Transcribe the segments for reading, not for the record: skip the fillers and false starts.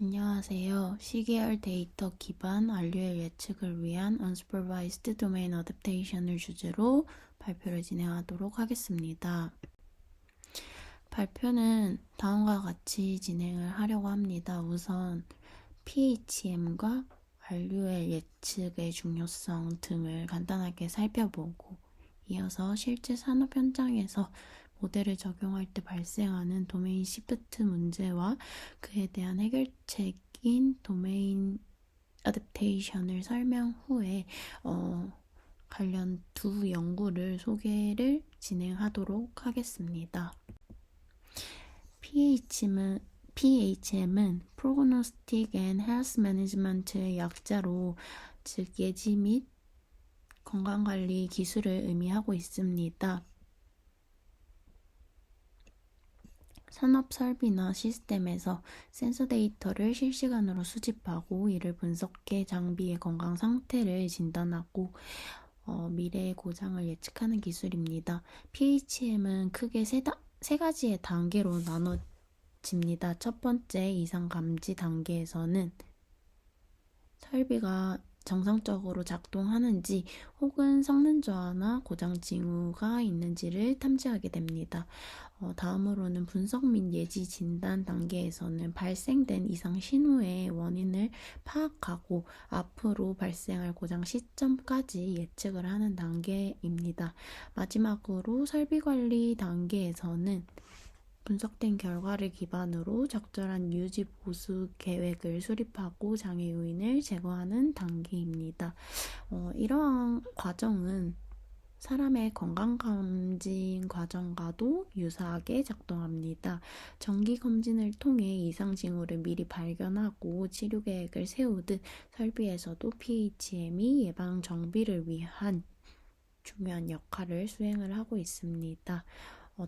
안녕하세요. 시계열 데이터 기반 RUL 예측을 위한 Unsupervised Domain Adaptation을 주제로 발표를 진행하도록 하겠습니다. 발표는 다음과 같이 진행을 하려고 합니다. 우선 PHM과 RUL 예측의 중요성 등을 간단하게 살펴보고 이어서 실제 산업 현장에서 모델을 적용할 때 발생하는 도메인 시프트 문제와 그에 대한 해결책인 도메인 어댑테이션을 설명 후에 관련 두 연구를 소개를 진행하도록 하겠습니다. PHM은 Prognostic and Health Management의 약자로 즉 예지 및 건강관리 기술을 의미하고 있습니다. 산업 설비나 시스템에서 센서 데이터를 실시간으로 수집하고 이를 분석해 장비의 건강 상태를 진단하고 미래의 고장을 예측하는 기술입니다. PHM은 크게 세 가지의 단계로 나눠집니다. 첫 번째 이상 감지 단계에서는 설비가 정상적으로 작동하는지 혹은 성능 저하나 고장 징후가 있는지를 탐지하게 됩니다. 다음으로는 분석 및 예지 진단 단계에서는 발생된 이상 신호의 원인을 파악하고 앞으로 발생할 고장 시점까지 예측을 하는 단계입니다. 마지막으로 설비 관리 단계에서는 분석된 결과를 기반으로 적절한 유지 보수 계획을 수립하고 장애 요인을 제거하는 단계입니다. 이러한 과정은 사람의 건강검진 과정과도 유사하게 작동합니다. 정기검진을 통해 이상 징후를 미리 발견하고 치료 계획을 세우듯 설비에서도 PHM이 예방 정비를 위한 중요한 역할을 수행을 하고 있습니다.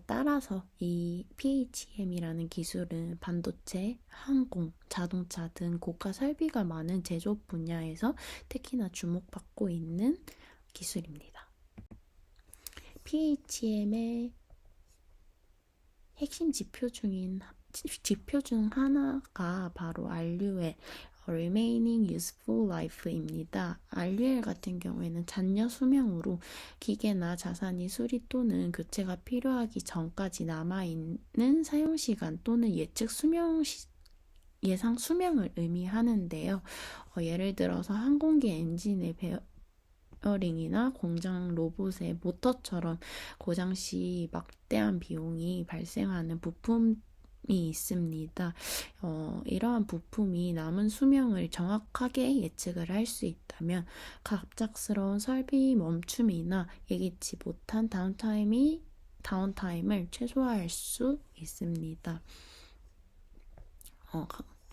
따라서 이 PHM이라는 기술은 반도체, 항공, 자동차 등 고가 설비가 많은 제조업 분야에서 특히나 주목받고 있는 기술입니다. PHM의 핵심 지표 중 하나가 바로 RUL, Remaining Useful Life입니다. RUL 같은 경우에는 잔여 수명으로 기계나 자산이 수리 또는 교체가 필요하기 전까지 남아있는 사용시간 또는 예상 수명을 의미하는데요. 예를 들어서 항공기 엔진의 베어링이나 공장 로봇의 모터처럼 고장 시 막대한 비용이 발생하는 부품이 있습니다. 이러한 부품이 남은 수명을 정확하게 예측을 할 수 있다면 갑작스러운 설비 멈춤이나 예기치 못한 다운타임을 최소화할 수 있습니다.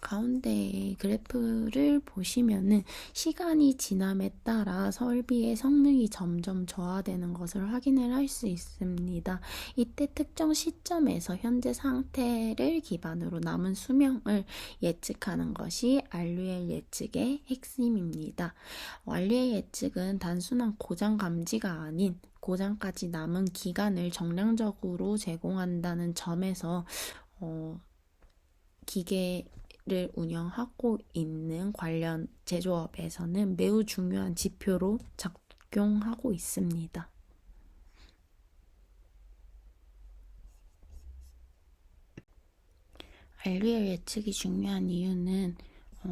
가운데 그래프를 보시면은 시간이 지남에 따라 설비의 성능이 점점 저하되는 것을 확인을 할 수 있습니다. 이때 특정 시점에서 현재 상태를 기반으로 남은 수명을 예측하는 것이 RUL 예측의 핵심입니다. RUL 예측은 단순한 고장 감지가 아닌 고장까지 남은 기간을 정량적으로 제공한다는 점에서 기계를 운영하고 있는 관련 제조업에서는 매우 중요한 지표로 작용하고 있습니다. RUL 예측이 중요한 이유는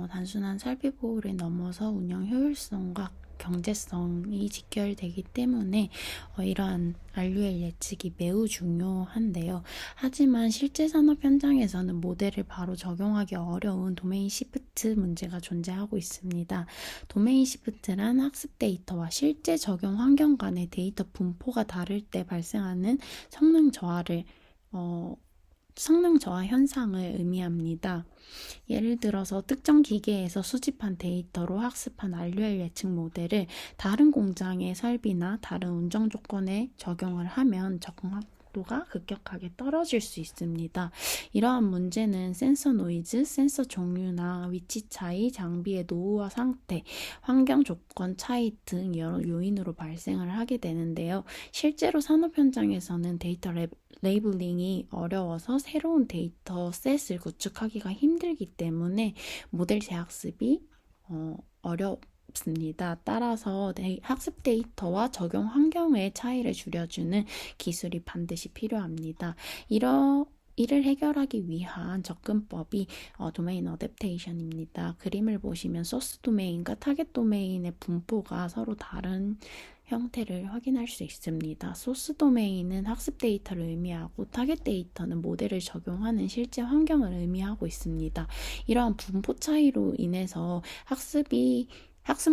단순한 설비 보호를 넘어서 운영 효율성과 경제성이 직결되기 때문에 이러한 RUL 예측이 매우 중요한데요. 하지만 실제 산업 현장에서는 모델을 바로 적용하기 어려운 도메인 시프트 문제가 존재하고 있습니다. 도메인 시프트란 학습 데이터와 실제 적용 환경 간의 데이터 분포가 다를 때 발생하는 성능 저하 현상을 의미합니다. 예를 들어서 특정 기계에서 수집한 데이터로 학습한 RUL 예측 모델을 다른 공장의 설비나 다른 운정 조건에 적용을 하면 적응 만족도가 급격하게 떨어질 수 있습니다. 이러한 문제는 센서 노이즈, 센서 종류나 위치 차이, 장비의 노후화 상태, 환경 조건 차이 등 여러 요인으로 발생을 하게 되는데요. 실제로 산업 현장에서는 데이터 레이블링이 어려워서 새로운 데이터 셋을 구축하기가 힘들기 때문에 모델 재학습이 어렵습니다. 따라서 학습 데이터와 적용 환경의 차이를 줄여주는 기술이 반드시 필요합니다. 이를 해결하기 위한 접근법이 도메인 어댑테이션입니다. 그림을 보시면 소스 도메인과 타겟 도메인의 분포가 서로 다른 형태를 확인할 수 있습니다. 소스 도메인은 학습 데이터를 의미하고 타겟 데이터는 모델을 적용하는 실제 환경을 의미하고 있습니다. 이러한 분포 차이로 인해서 학습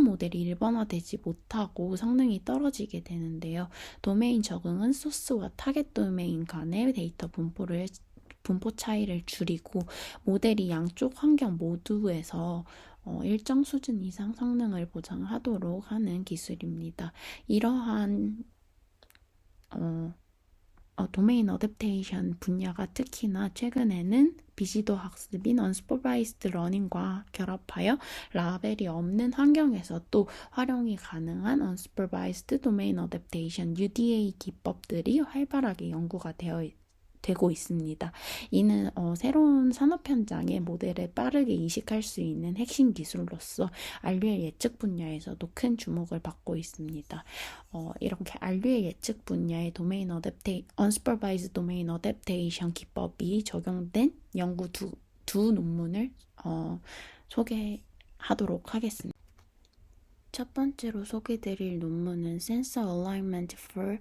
모델이 일반화되지 못하고 성능이 떨어지게 되는데요. 도메인 적응은 소스와 타겟 도메인 간의 데이터 분포 차이를 줄이고 모델이 양쪽 환경 모두에서 일정 수준 이상 성능을 보장하도록 하는 기술입니다. 이러한 도메인 어댑테이션 분야가 특히나 최근에는 비지도 학습인 언슈퍼바이스드 러닝과 결합하여 라벨이 없는 환경에서 또 활용이 가능한 언슈퍼바이스드 도메인 어댑테이션 UDA 기법들이 활발하게 연구가 되고 있습니다. 이는 새로운 산업 현장의 모델을 빠르게 이식할 수 있는 핵심 기술로서 RUL 예측 분야에서도 큰 주목을 받고 있습니다. 이렇게 RUL 예측 분야의 unsupervised domain adaptation 기법이 적용된 연구 두 논문을 소개하도록 하겠습니다. 첫 번째로 소개드릴 논문은 Sensor Alignment for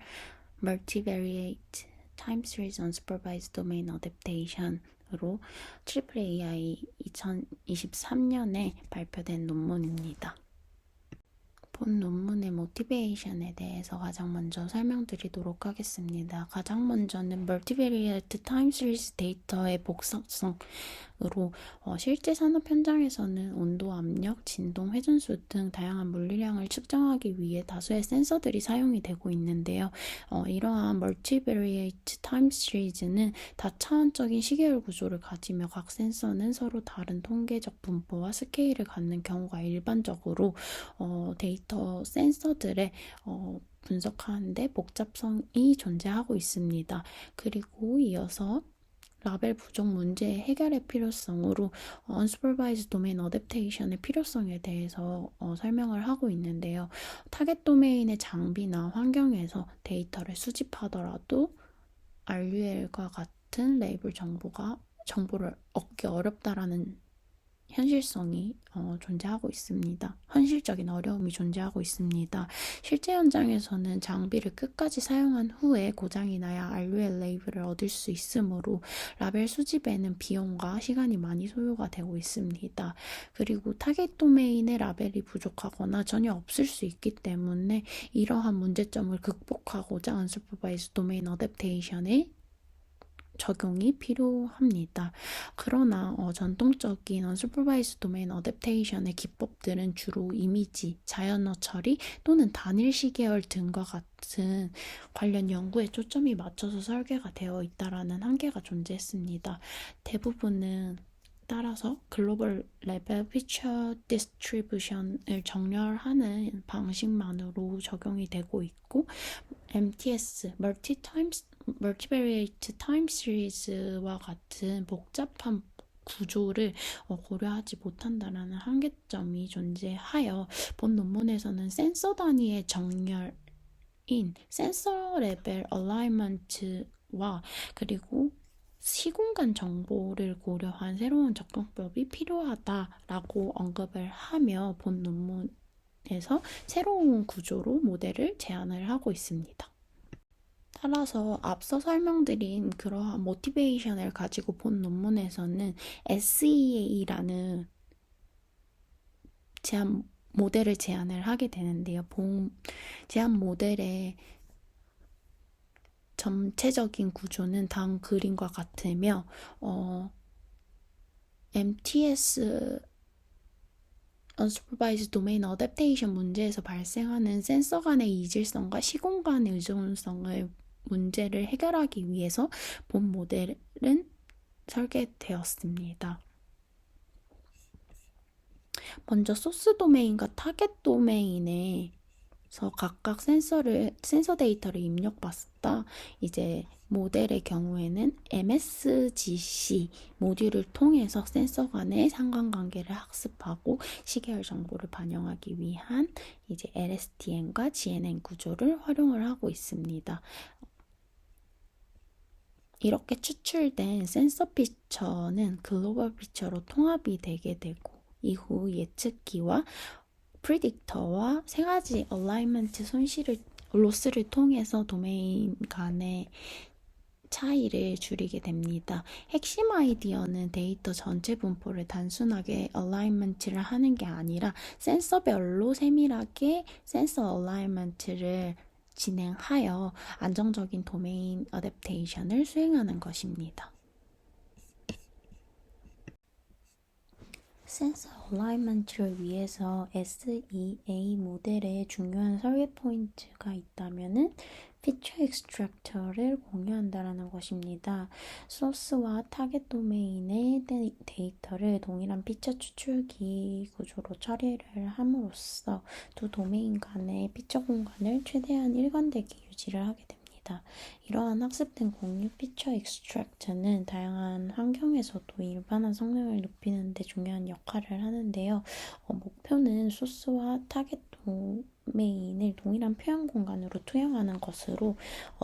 Multivariate Time Series Unsupervised Domain Adaptation으로 AAAI 2023년에 발표된 논문입니다. 본 논문의 모티베이션에 대해서 가장 먼저 설명드리도록 하겠습니다. 가장 먼저는 Multivariate Time Series 데이터의 복사성으로 실제 산업 현장에서는 온도, 압력, 진동, 회전수 등 다양한 물리량을 측정하기 위해 다수의 센서들이 사용이 되고 있는데요. 이러한 Multivariate Time Series는 다차원적인 시계열 구조를 가지며 각 센서는 서로 다른 통계적 분포와 스케일을 갖는 경우가 일반적으로 데이터 센서들의 분석하는데 복잡성이 존재하고 있습니다. 그리고 이어서 라벨 부족 문제 해결의 필요성으로 Unsupervised Domain Adaptation의 필요성에 대해서 설명을 하고 있는데요. 타겟 도메인의 장비나 환경에서 데이터를 수집하더라도 RUL과 같은 레이블 정보를 얻기 어렵다라는 현실성이 존재하고 있습니다. 현실적인 어려움이 존재하고 있습니다. 실제 현장에서는 장비를 끝까지 사용한 후에 고장이 나야 RUL 레이블을 얻을 수 있으므로 라벨 수집에는 비용과 시간이 많이 소요가 되고 있습니다. 그리고 타겟 도메인의 라벨이 부족하거나 전혀 없을 수 있기 때문에 이러한 문제점을 극복하고자 Unsupervised Domain Adaptation의 적용이 필요합니다. 그러나 전통적인 Unsupervised Domain Adaptation의 기법들은 주로 이미지, 자연어 처리 또는 단일 시계열 등과 같은 관련 연구에 초점이 맞춰서 설계가 되어 있다라는 한계가 존재했습니다. 대부분은 따라서 글로벌 레벨 피처 디스트리뷰션을 정렬하는 방식만으로 적용이 되고 있고 MTS, Multivariate Time Series와 같은 복잡한 구조를 고려하지 못한다는 한계점이 존재하여 본 논문에서는 센서 단위의 정렬인 센서 레벨 얼라이먼트와 그리고 시공간 정보를 고려한 새로운 접근법이 필요하다라고 언급을 하며 본 논문에서 새로운 구조로 모델을 제안을 하고 있습니다. 따라서 앞서 설명드린 그러한 모티베이션을 가지고 본 논문에서는 SEA라는 모델을 제안을 하게 되는데요. 제안 모델의 전체적인 구조는 다음 그림과 같으며 MTS Unsupervised Domain Adaptation 문제에서 발생하는 센서 간의 이질성과 시공 간의 의존성을 문제를 해결하기 위해서 본 모델은 설계되었습니다. 먼저 소스 도메인과 타겟 도메인에서 각각 센서 데이터를 입력받았다. 이제 모델의 경우에는 MSGC 모듈을 통해서 센서 간의 상관관계를 학습하고 시계열 정보를 반영하기 위한 이제 LSTM과 GNN 구조를 활용을 하고 있습니다. 이렇게 추출된 센서 피처는 글로벌 피처로 통합이 되게 되고 이후 예측기와 프리딕터와 세 가지 얼라이먼트 로스를 통해서 도메인 간의 차이를 줄이게 됩니다. 핵심 아이디어는 데이터 전체 분포를 단순하게 얼라이먼트를 하는 게 아니라 센서별로 세밀하게 센서 얼라이먼트를 진행하여 안정적인 도메인 어댑테이션을 수행하는 것입니다. 센서 얼라이먼트를 위해서 SEA 모델의 중요한 설계 포인트가 있다면 피처 익스트랙터를 공유한다는 것입니다. 소스와 타겟 도메인의 데이터를 동일한 피처 추출기 구조로 처리를 함으로써 두 도메인 간의 피처 공간을 최대한 일관되게 유지를 하게 됩니다. 이러한 학습된 공유 피처 익스트랙트는 다양한 환경에서도 일반화 성능을 높이는 데 중요한 역할을 하는데요. 목표는 소스와 타겟 도메인을 동일한 표현 공간으로 투영하는 것으로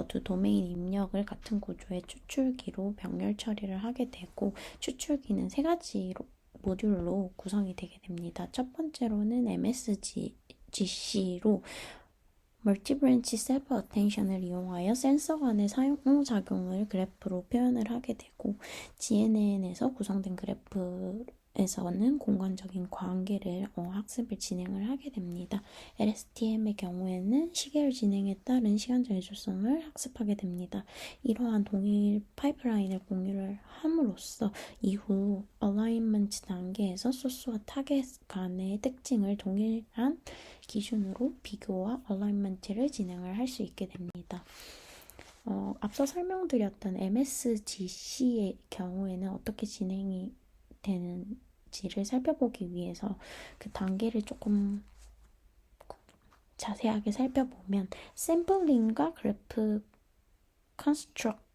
두 도메인 입력을 같은 구조의 추출기로 병렬 처리를 하게 되고 추출기는 세 가지 모듈로 구성이 되게 됩니다. 첫 번째로는 MSGC로 멀티브랜치 셀프 어텐션을 이용하여 센서 간의 상호작용을 그래프로 표현을 하게 되고 GNN에서 구성된 그래프에서는 공간적인 관계를 학습을 진행을 하게 됩니다. LSTM의 경우에는 시계열 진행에 따른 시간적 일조성을 학습하게 됩니다. 이러한 동일 파이프라인을 공유를 함으로써 이후 얼라이먼트 단계에서 소스와 타겟 간의 특징을 동일한 기준으로 비교와 얼라이먼트를 진행을 할 수 있게 됩니다. 앞서 설명드렸던 MSGC의 경우에는 어떻게 진행이 되는지를 살펴보기 위해서 그 단계를 조금 자세하게 살펴보면 샘플링과 그래프 컨스트럭션의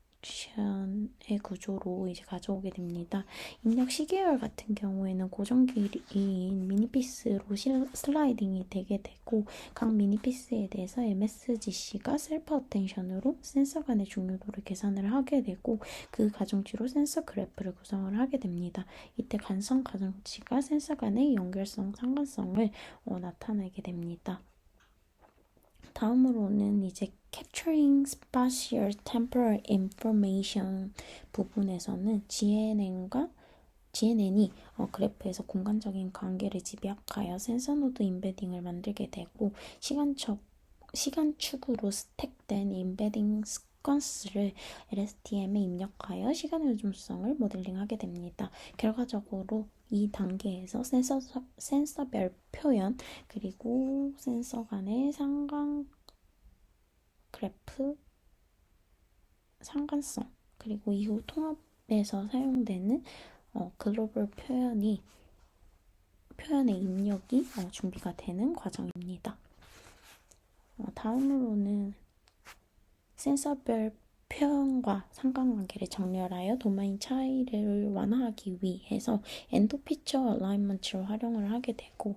구조로 이제 가져오게 됩니다. 입력 시계열 같은 경우에는 고정 길이인 미니피스로 슬라이딩이 되게 되고 각 미니피스에 대해서 MSGC가 셀프 어텐션으로 센서 간의 중요도를 계산을 하게 되고 그 가중치로 센서 그래프를 구성을 하게 됩니다. 이때 간성 가중치가 센서 간의 연결성, 상관성을 나타내게 됩니다. 다음으로는 이제 Capturing Spatial Temporal Information 부분에서는 GNN이 그래프에서 공간적인 관계를 집약하여 센서 노드 임베딩을 만들게 되고 시간축으로 스택된 임베딩 시퀀스를 LSTM에 입력하여 시간의 요즘성을 모델링하게 됩니다. 결과적으로 이 단계에서 센서별 표현 그리고 센서 간의 그래프 상관성 그리고 이후 통합에서 사용되는 글로벌 표현의 입력이 준비가 되는 과정입니다. 다음으로는 센서별 표현과 상관관계를 정렬하여 도메인 차이를 완화하기 위해서 엔도 피처 얼라이먼트를 활용을 하게 되고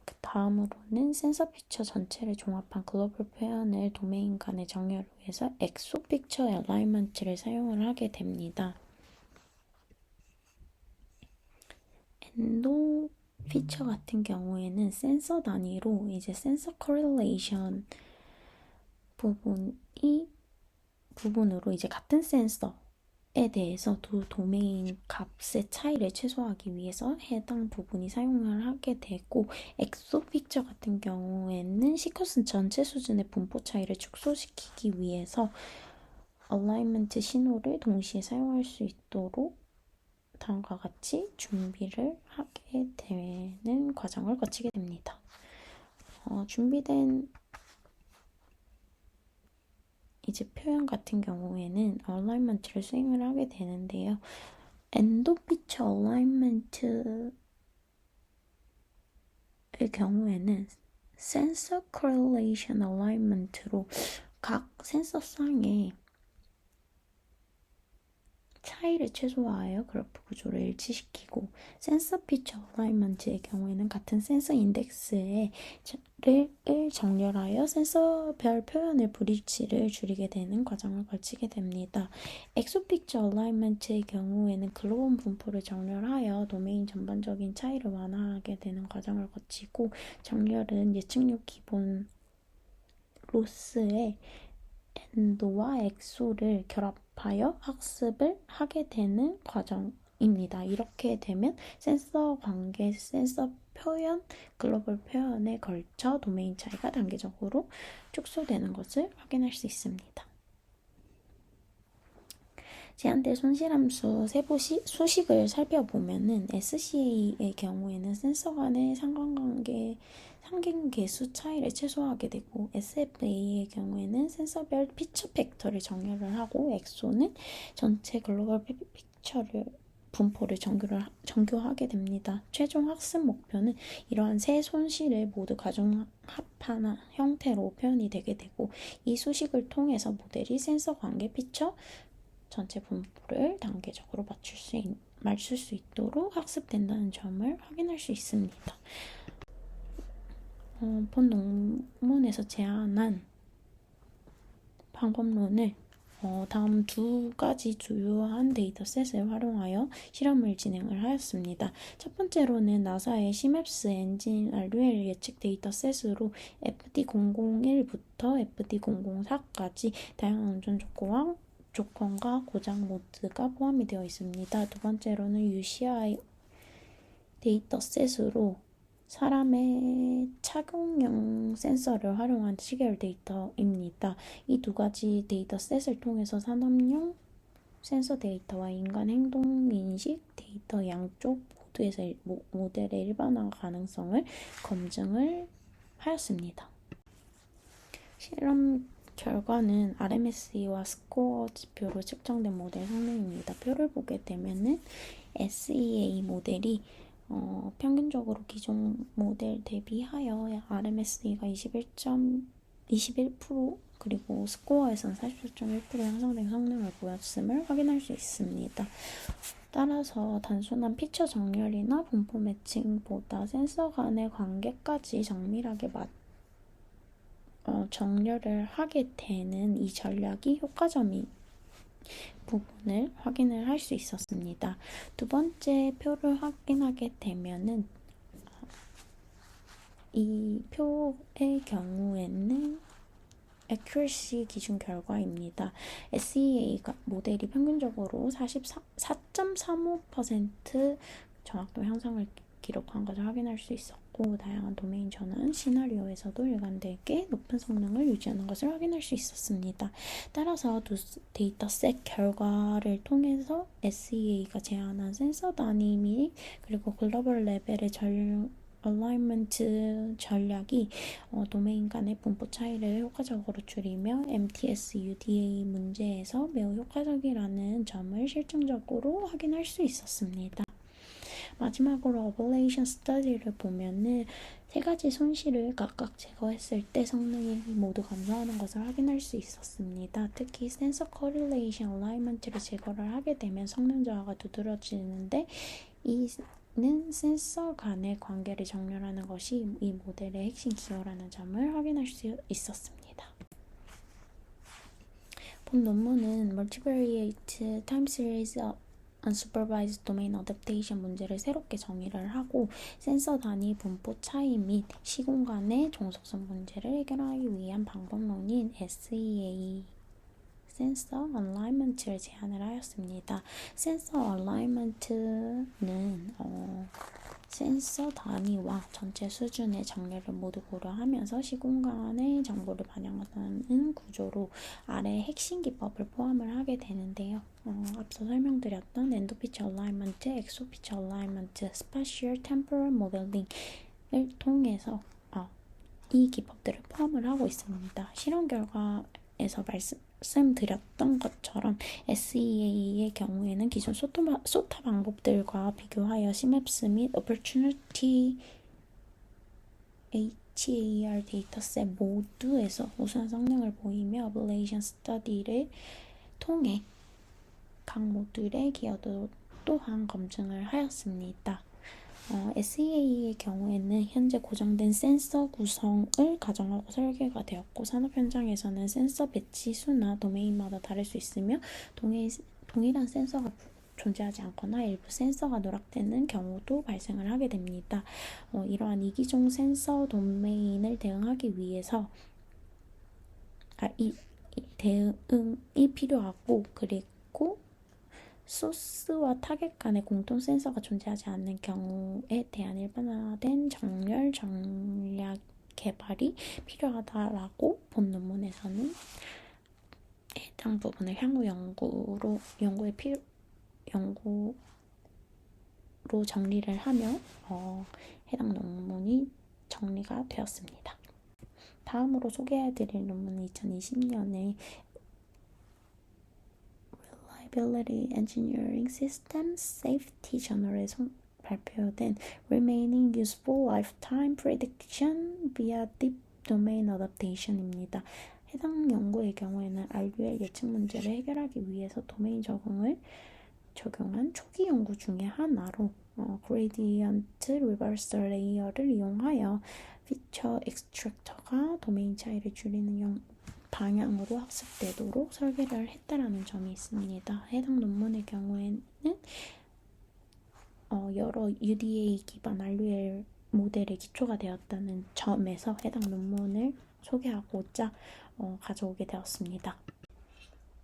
그 다음으로는 센서 피처 전체를 종합한 글로벌 표현을 도메인 간의 정렬을 위해서 엑소 피처 얼라이먼트를 사용을 하게 됩니다. 엔도 피처 같은 경우에는 센서 단위로 이제 센서 코릴레이션 부분으로 이제 같은 센서에 대해서 두 도메인 값의 차이를 최소화하기 위해서 해당 부분이 사용을 하게 되고 엑소 픽처 같은 경우에는 시퀀스 전체 수준의 분포 차이를 축소시키기 위해서 얼라이먼트 신호를 동시에 사용할 수 있도록 다음과 같이 준비를 하게 되는 과정을 거치게 됩니다. 준비된 이제 표현 같은 경우에는 얼라이먼트를 수행을 하게 되는데요. 엔도 피처 얼라이먼트의 경우에는 센서 코릴레이션 얼라이먼트로 각 센서쌍의 차이를 최소화하여 그래프 구조를 일치시키고, 센서 피처 얼라이먼트의 경우에는 같은 센서 인덱스를 정렬하여 센서별 표현의 불일치를 줄이게 되는 과정을 거치게 됩니다. 엑소 피처 얼라이먼트의 경우에는 글로벌 분포를 정렬하여 도메인 전반적인 차이를 완화하게 되는 과정을 거치고, 정렬은 예측력 기본 로스의 엔도와 엑소를 결합하여 학습을 하게 되는 과정입니다. 이렇게 되면 센서 관계, 센서 표현, 글로벌 표현에 걸쳐 도메인 차이가 단계적으로 축소되는 것을 확인할 수 있습니다. 제한대 손실함수 세부 수식을 살펴보면은 SCA의 경우에는 센서 간의 상관계수 차이를 최소화하게 되고, SFA의 경우에는 센서별 피처 팩터를 정렬을 하고, 엑소는 전체 글로벌 픽처를 분포를 정교하게 됩니다. 최종 학습 목표는 이러한 세 손실을 모두 가중합한 형태로 표현이 되게 되고, 이 수식을 통해서 모델이 센서 관계 피처 전체 분포를 단계적으로 맞출 수 있도록 학습된다는 점을 확인할 수 있습니다. 본 논문에서 제안한 방법론을 다음 두 가지 주요한 데이터셋을 활용하여 실험을 진행을 하였습니다. 첫 번째로는 나사의 시맵스 엔진 RUL 예측 데이터셋으로 FD001부터 FD004까지 다양한 운전 조건과 고장 모드가 포함이 되어 있습니다. 두 번째로는 UCI 데이터셋으로 사람의 착용형 센서를 활용한 시계열 데이터입니다. 이 두 가지 데이터셋을 통해서 산업용 센서 데이터와 인간 행동 인식 데이터 양쪽 모두에서 모델의 일반화 가능성을 검증을 하였습니다. 실험 결과는 RMSE와 스코어 지표로 측정된 모델 성능입니다. 표를 보게 되면은 SEA 모델이 평균적으로 기존 모델 대비하여 RMSE가 21% 그리고 스코어에서는 44.1% 향상된 성능을 보였음을 확인할 수 있습니다. 따라서 단순한 피처 정렬이나 분포 매칭보다 센서 간의 관계까지 정밀하게 정렬을 하게 되는 이 전략이 효과적인 부분을 확인을 할 수 있었습니다. 두 번째 표를 확인하게 되면은 이 표의 경우에는 accuracy 기준 결과입니다. SEA 모델이 평균적으로 4.35% 정확도 향상을 기록한 것을 확인할 수 있었고, 다양한 도메인 전환 시나리오에서도 일관되게 높은 성능을 유지하는 것을 확인할 수 있었습니다. 따라서 두 데이터셋 결과를 통해서 SEA가 제안한 센서 단위 및 그리고 글로벌 레벨의 얼라이먼트 전략이 도메인 간의 분포 차이를 효과적으로 줄이며 MTS UDA 문제에서 매우 효과적이라는 점을 실증적으로 확인할 수 있었습니다. 마지막으로 어블레이션 스터디를 보면은 세 가지 손실을 각각 제거했을 때 성능이 모두 감소하는 것을 확인할 수 있었습니다. 특히 센서 코릴레이션 얼라이먼트를 제거를 하게 되면 성능 저하가 두드러지는데, 이는 센서 간의 관계를 정렬하는 것이 이 모델의 핵심 기여라는 점을 확인할 수 있었습니다. 본 논문은 Multivariate Time Series Unsupervised Domain Adaptation 문제를 새롭게 정의를 하고, 센서 단위 분포 차이 및 시공간의 종속성 문제를 해결하기 위한 방법론인 SEA 센서 얼라이먼트를 제안을 하였습니다. 센서 얼라이먼트는 센서 단위와 전체 수준의 정렬을 모두 고려하면서 시공간의 정보를 반영하는 구조로 아래 핵심 기법을 포함을 하게 되는데요. 앞서 설명드렸던 엔도 피처 얼라이먼트, 엑소 피처 얼라이먼트, 스파셜 템포럴 모델링을 통해서 이 기법들을 포함을 하고 있습니다. 실험 결과에서 말씀드렸던 것처럼 SEA의 경우에는 기존 소타 방법들과 비교하여 시맵스 및 Opportunity HAR 데이터셋 모두에서 우수한 성능을 보이며 Ablation Study를 통해 각 모듈의 기여도 또한 검증을 하였습니다. SEA의 경우에는 현재 고정된 센서 구성을 가정하고 설계가 되었고 산업 현장에서는 센서 배치 수나 도메인마다 다를 수 있으며 동일한 센서가 존재하지 않거나 일부 센서가 누락되는 경우도 발생을 하게 됩니다. 이러한 이기종 센서 도메인을 대응하기 위해서 대응이 필요하고 그리고 소스와 타겟 간의 공통 센서가 존재하지 않는 경우에 대한 일반화된 정렬 전략 개발이 필요하다라고 본 논문에서는 해당 부분을 향후 연구로 정리를 하며 해당 논문이 정리가 되었습니다. 다음으로 소개해드릴 논문은 2020년에 Reliability Engineering Systems Safety Journal에 발표된 Remaining Useful Lifetime Prediction via Deep Domain Adaptation입니다. 해당 연구의 경우에는 RUL 예측 문제를 해결하기 위해서 도메인 적응을 적용한 초기 연구 중의 하나로 Gradient Reversal Layer를 이용하여 피처 익스트랙터가 도메인 차이를 줄이는 방향으로 학습되도록 설계를 했다라는 점이 있습니다. 해당 논문의 경우에는 여러 UDA 기반 RUL 모델의 기초가 되었다는 점에서 해당 논문을 소개하고자 가져오게 되었습니다.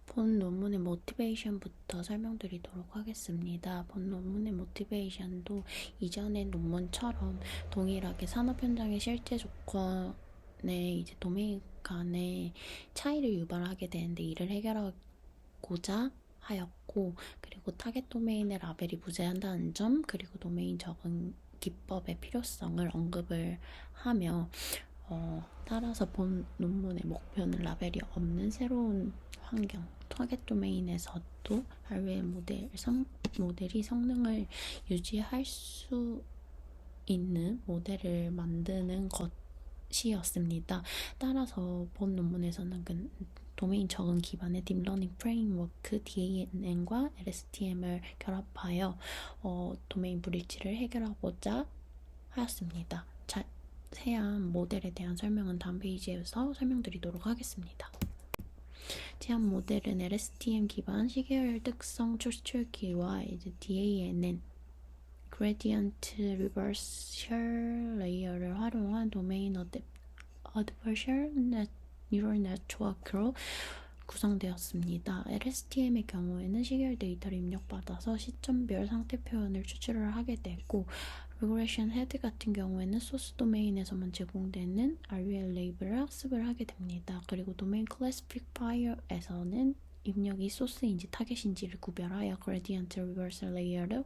본 논문의 모티베이션부터 설명드리도록 하겠습니다. 본 논문의 모티베이션도 이전의 논문처럼 동일하게 산업 현장의 실제 조건에 이제 도메인 간의 차이를 유발하게 되는데 이를 해결하고자 하였고, 그리고 타겟 도메인의 라벨이 무제한다는 점, 그리고 도메인 적응 기법의 필요성을 언급을 하며 따라서 본 논문의 목표는 라벨이 없는 새로운 환경, 타겟 도메인에서도 RUL 모델이 성능을 유지할 수 있는 모델을 만드는 것이었습니다. 따라서 본 논문에서는 도메인 적응 기반의 딥러닝 프레임워크 DANN과 LSTM을 결합하여 도메인 불일치를 해결하고자 하였습니다. 자세한 모델에 대한 설명은 다음 페이지에서 설명드리도록 하겠습니다. 제한 모델은 LSTM 기반 시계열 특성 추출기와 이제 DANN Gradient Reversal Layer를 활용한 도메인 Adversarial Neural Network로 구성되었습니다. LSTM의 경우에는 시계열 데이터를 입력받아서 시점별 상태 표현을 추출을 하게 되고, Regression Head 같은 경우에는 소스 도메인에서만 제공되는 RUL 레이블을 학습을 하게 됩니다. 그리고 도메인 클래시파이어에서는 입력이 소스인지 타겟인지를 구별하여 Gradient Reversal Layer로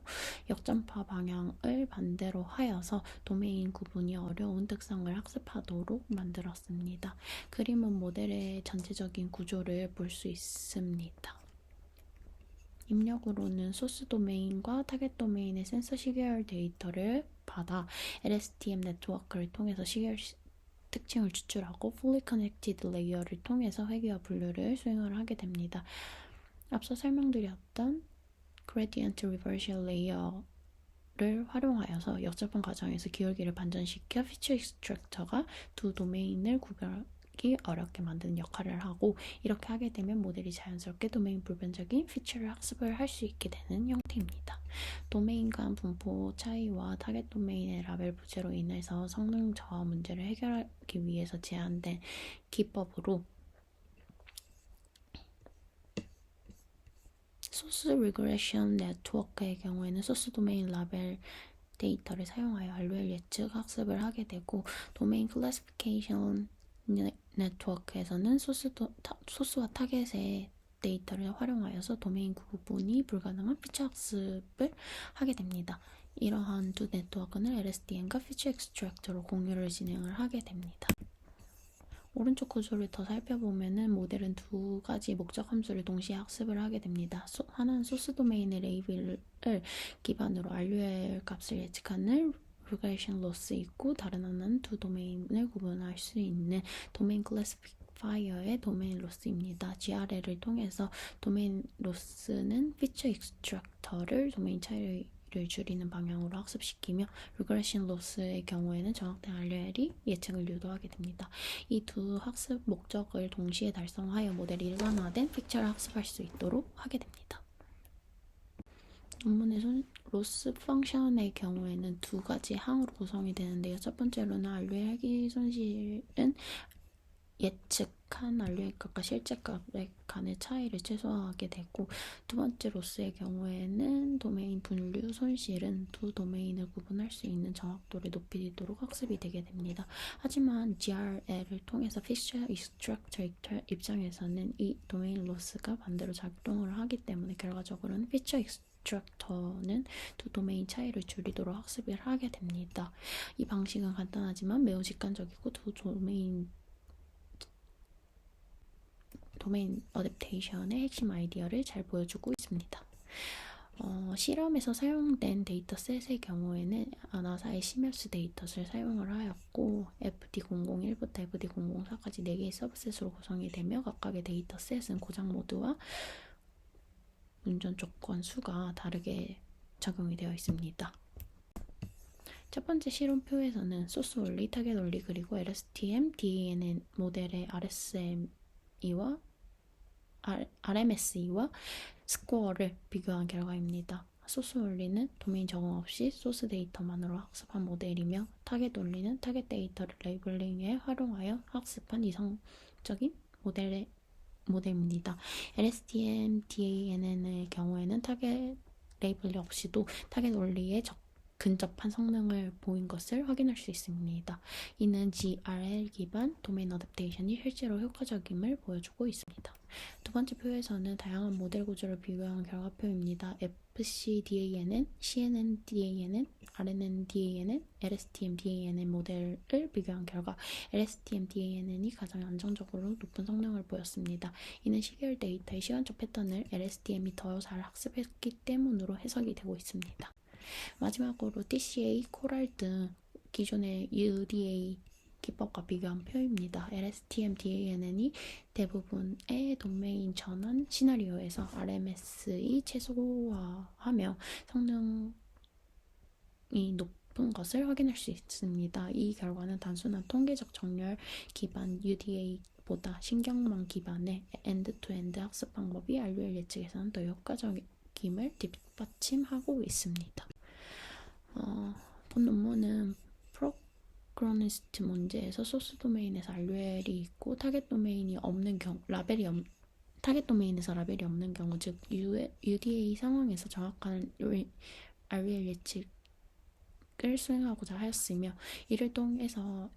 역전파 방향을 반대로 하여서 도메인 구분이 어려운 특성을 학습하도록 만들었습니다. 그림은 모델의 전체적인 구조를 볼 수 있습니다. 입력으로는 소스 도메인과 타겟 도메인의 센서 시계열 데이터를 받아 LSTM 네트워크를 통해서 시계열 특징을 추출하고 Fully Connected Layer를 통해서 회귀와 분류를 수행을 하게 됩니다. 앞서 설명드렸던 Gradient Reversal Layer를 활용하여서 역접근 과정에서 기울기를 반전시켜 피처 익스트랙터가 두 도메인을 구별하기 어렵게 만드는 역할을 하고, 이렇게 하게 되면 모델이 자연스럽게 도메인 불변적인 피처를 학습을 할 수 있게 되는 형태입니다. 도메인 간 분포 차이와 타겟 도메인의 라벨 부재로 인해서 성능 저하 문제를 해결하기 위해서 제안된 기법으로 소스 리그레션 네트워크의 경우에는 소스 도메인 라벨 데이터를 사용하여 RUL 예측 학습을 하게 되고, 도메인 클래시피케이션 네트워크에서는 소스와 타겟의 데이터를 활용하여서 도메인 구분이 불가능한 피처 학습을 하게 됩니다. 이러한 두 네트워크는 LSTM과 피처 익스트랙터로 공유를 진행을 하게 됩니다. 오른쪽 구조를 더 살펴보면은 모델은 두 가지 목적 함수를 동시에 학습을 하게 됩니다. 하나는 소스 도메인의 레이블을 기반으로 RUL 값을 예측하는 regression loss 있고, 다른 하나는 두 도메인을 구분할 수 있는 도메인 클래시파이어의 도메인 로스입니다. GRL을 통해서 도메인 로스는 피처 익스트랙터를 도메인 차이를 줄이는 방향으로 학습시키며, 리그레션 로스의 경우에는 정확된 RL이 예측을 유도하게 됩니다. 이 두 학습 목적을 동시에 달성하여 모델이 일반화된 픽처를 학습할 수 있도록 하게 됩니다. 논문의 로스 펑션의 경우에는 두 가지 항으로 구성이 되는데요. 첫 번째로는 RU의 헬기 손실은 예측한 RU의 값과 실제 값의 간의 차이를 최소화하게 되고, 두 번째 로스의 경우에는 도메인 분류 손실은 두 도메인을 구분할 수 있는 정확도를 높이도록 학습이 되게 됩니다. 하지만 GRL을 통해서 피처 익스트랙터 입장에서는 이 도메인 로스가 반대로 작동을 하기 때문에 결과적으로는 피처 익스트랙터는 두 도메인 차이를 줄이도록 학습을 하게 됩니다. 이 방식은 간단하지만 매우 직관적이고 두 도메인 어댑테이션의 핵심 아이디어를 잘 보여주고 있습니다. 실험에서 사용된 데이터셋의 경우에는 나사의 시맵스 데이터를 사용을 하였고, FD001부터 FD004까지 4개의 서브셋으로 구성이 되며, 각각의 데이터셋은 고장 모드와 운전 조건 수가 다르게 적용이 되어 있습니다. 첫 번째 실험표에서는 소스 원리, 타겟 원리, 그리고 LSTM, DANN 모델의 RMSE와 스코어를 비교한 결과입니다. 소스 원리는 도메인 적응 없이 소스 데이터만으로 학습한 모델이며, 타겟 원리는 타겟 데이터를 레이블링에 활용하여 학습한 이성적인 모델입니다. LSTM, DANN의 경우에는 타겟 레이블링 없이도 타겟 원리에 근접한 성능을 보인 것을 확인할 수 있습니다. 이는 GRL 기반 도메인 어댑테이션이 실제로 효과적임을 보여주고 있습니다. 두 번째 표에서는 다양한 모델 구조를 비교한 결과표입니다. FCDANN, CNNDANN, RNNDANN, LSTMDANN 모델을 비교한 결과 LSTMDANN이 가장 안정적으로 높은 성능을 보였습니다. 이는 시계열 데이터의 시간적 패턴을 LSTM이 더 잘 학습했기 때문으로 해석이 되고 있습니다. 마지막으로 TCA, 코랄 등 기존의 UDA 기법과 비교한 표입니다. LSTM, DANN이 대부분의 도메인 전환 시나리오에서 RMS이 최소화하며 성능이 높은 것을 확인할 수 있습니다. 이 결과는 단순한 통계적 정렬 기반 UDA보다 신경망 기반의 엔드-투-엔드 학습 방법이 RUL 예측에서는 더 효과적임을 뒷받침하고 있습니다. 본 논문은 프로그노스트 문제에서 소스 도메인에서 RUL이 있고 타겟 도메인이 없는 경우, 타겟 도메인에서 라벨이 없는 경우, 즉 UDA 상황에서 정확한 RUL 예측을 수행하고자 하였으며, 이를 통해서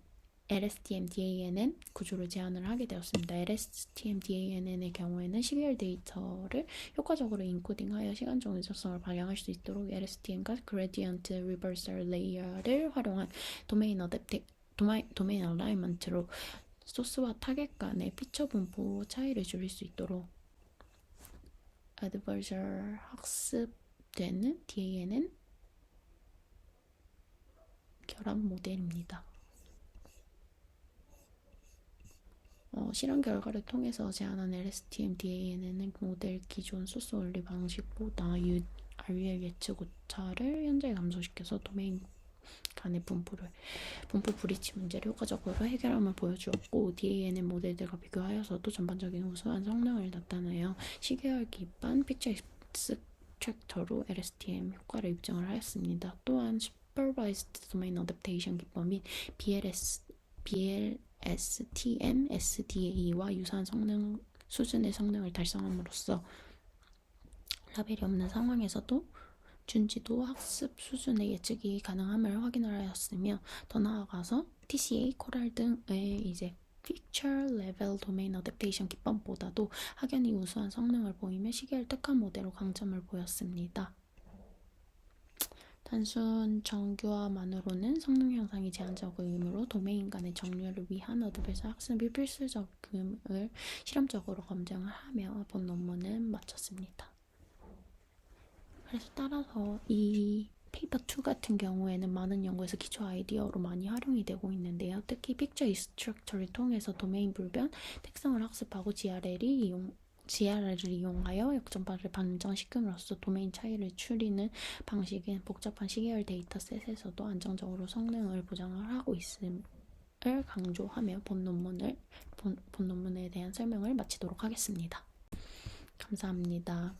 LSTM-DANN 구조를 제안을 하게 되었습니다. LSTM-DANN의 경우에는 시계열 데이터를 효과적으로 인코딩하여 시간적 일정성을 발휘할 수 있도록 LSTM과 그레디언트 리버설 레이어를 활용한 도메인 얼라이먼트로 소스와 타겟 간의 피처 분포 차이를 줄일 수 있도록 어드버설 학습되는 DANN 결합 모델입니다. 실험 결과를 통해서 제안한 LSTM DANN은 모델 기존 소스 원리 방식보다 RUL 예측 오차를 현저히 감소시켜서 도메인 간의 분포 브리치 문제를 효과적으로 해결함을 보여주었고, DANN 모델들과 비교하여서도 전반적인 우수한 성능을 나타내어 시계열 기반 픽처 익스트랙터로 LSTM 효과를 입증을 하였습니다. 또한 Supervised Domain Adaptation 기법인 STM, SDA와 유사한 수준의 성능을 달성함으로써 라벨이 없는 상황에서도 준지도 학습 수준의 예측이 가능함을 확인하였으며, 더 나아가서 TCA, 코랄 등의 Picture Level Domain Adaptation 기법보다도 확연히 우수한 성능을 보이며 시계열 특화 모델로 강점을 보였습니다. 단순 정교화만으로는 성능 향상이 제한적이므로 도메인 간의 정렬을 위한 어도베에서 학습이 필수적임을 실험적으로 검증을 하며 본 논문은 마쳤습니다. 그래서 따라서 이 페이퍼 2 같은 경우에는 많은 연구에서 기초 아이디어로 많이 활용이 되고 있는데요. 특히 픽처 익스트랙터를 통해서 도메인 불변 특성을 학습하고 GRL을 이용하여 역전파를 반전시킴으로써 도메인 차이를 줄이는 방식인 복잡한 시계열 데이터셋에서도 안정적으로 성능을 보장을 하고 있음을 강조하며 본 논문에 대한 설명을 마치도록 하겠습니다. 감사합니다.